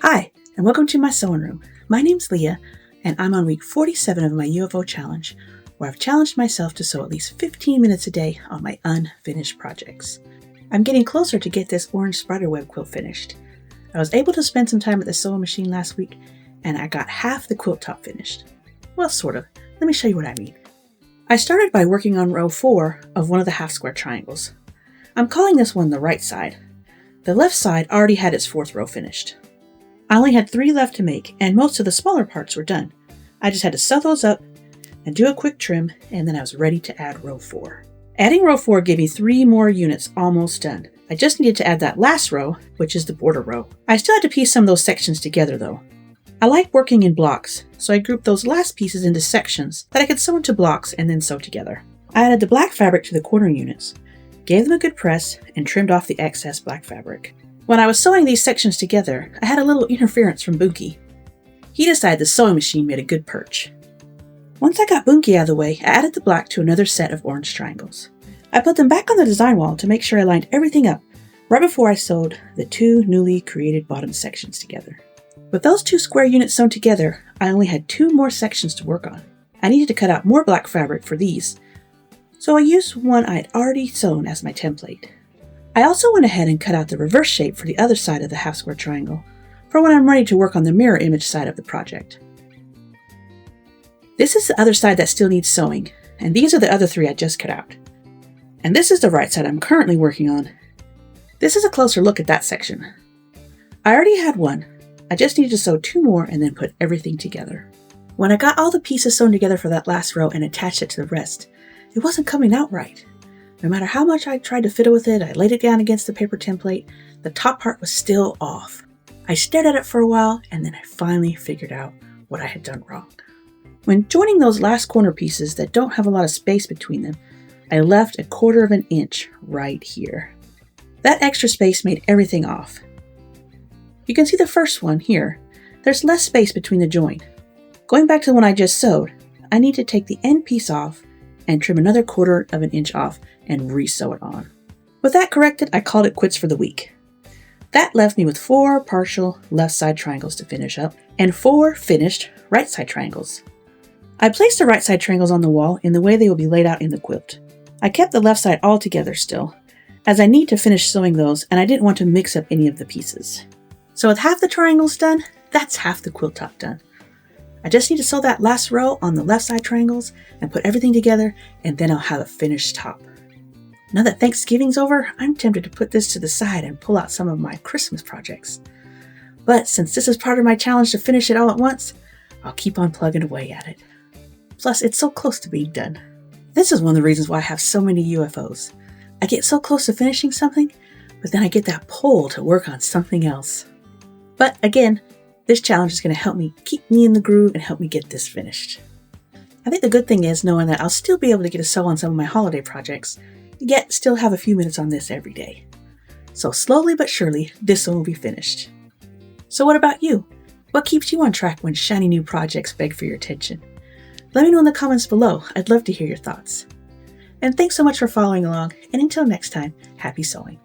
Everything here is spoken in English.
Hi, and welcome to my sewing room. My name's Leah, and I'm on week 47 of my UFO challenge, where I've challenged myself to sew at least 15 minutes a day on my unfinished projects. I'm getting closer to get this orange spiderweb quilt finished. I was able to spend some time at the sewing machine last week, and I got half the quilt top finished. Well, sort of. Let me show you what I mean. I started by working on row 4 of one of the half square triangles. I'm calling this one the right side. The left side already had its 4th row finished. I only had 3 left to make, and most of the smaller parts were done. I just had to sew those up and do a quick trim, and then I was ready to add row 4. Adding row 4 gave me 3 more units almost done. I just needed to add that last row, which is the border row. I still had to piece some of those sections together though. I like working in blocks, so I grouped those last pieces into sections that I could sew into blocks and then sew together. I added the black fabric to the corner units, gave them a good press, and trimmed off the excess black fabric. When I was sewing these sections together, I had a little interference from Boonky. He decided the sewing machine made a good perch. Once I got Boonky out of the way, I added the black to another set of orange triangles. I put them back on the design wall to make sure I lined everything up right before I sewed the 2 newly created bottom sections together. With those 2 square units sewn together, I only had 2 more sections to work on. I needed to cut out more black fabric for these, so I used one I had already sewn as my template. I also went ahead and cut out the reverse shape for the other side of the half square triangle for when I'm ready to work on the mirror image side of the project. This is the other side that still needs sewing, and these are the other 3 I just cut out. And this is the right side I'm currently working on. This is a closer look at that section. I already had one. I just needed to sew 2 more and then put everything together. When I got all the pieces sewn together for that last row and attached it to the rest, it wasn't coming out right. No matter how much I tried to fiddle with it, I laid it down against the paper template, the top part was still off. I stared at it for a while, and then I finally figured out what I had done wrong. When joining those last corner pieces that don't have a lot of space between them, I left a 1/4 of an inch right here. That extra space made everything off. You can see the first one here. There's less space between the join. Going back to the one I just sewed, I need to take the end piece off and trim another 1/4 of an inch off and re-sew it on. With that corrected, I called it quits for the week. That left me with 4 partial left side triangles to finish up and 4 finished right side triangles. I placed the right side triangles on the wall in the way they will be laid out in the quilt. I kept the left side all together still, as I need to finish sewing those and I didn't want to mix up any of the pieces. So with half the triangles done, that's half the quilt top done. I just need to sew that last row on the left side triangles and put everything together, and then I'll have a finished top. Now that Thanksgiving's over, I'm tempted to put this to the side and pull out some of my Christmas projects. But since this is part of my challenge to finish it all at once, I'll keep on plugging away at it. Plus, it's so close to being done. This is one of the reasons why I have so many UFOs. I get so close to finishing something, but then I get that pull to work on something else. But again, this challenge is going to help me keep me in the groove and help me get this finished. I think the good thing is knowing that I'll still be able to get a sew on some of my holiday projects, yet still have a few minutes on this every day. So slowly but surely, this one will be finished. So what about you? What keeps you on track when shiny new projects beg for your attention? Let me know in the comments below. I'd love to hear your thoughts. And thanks so much for following along, and until next time, happy sewing.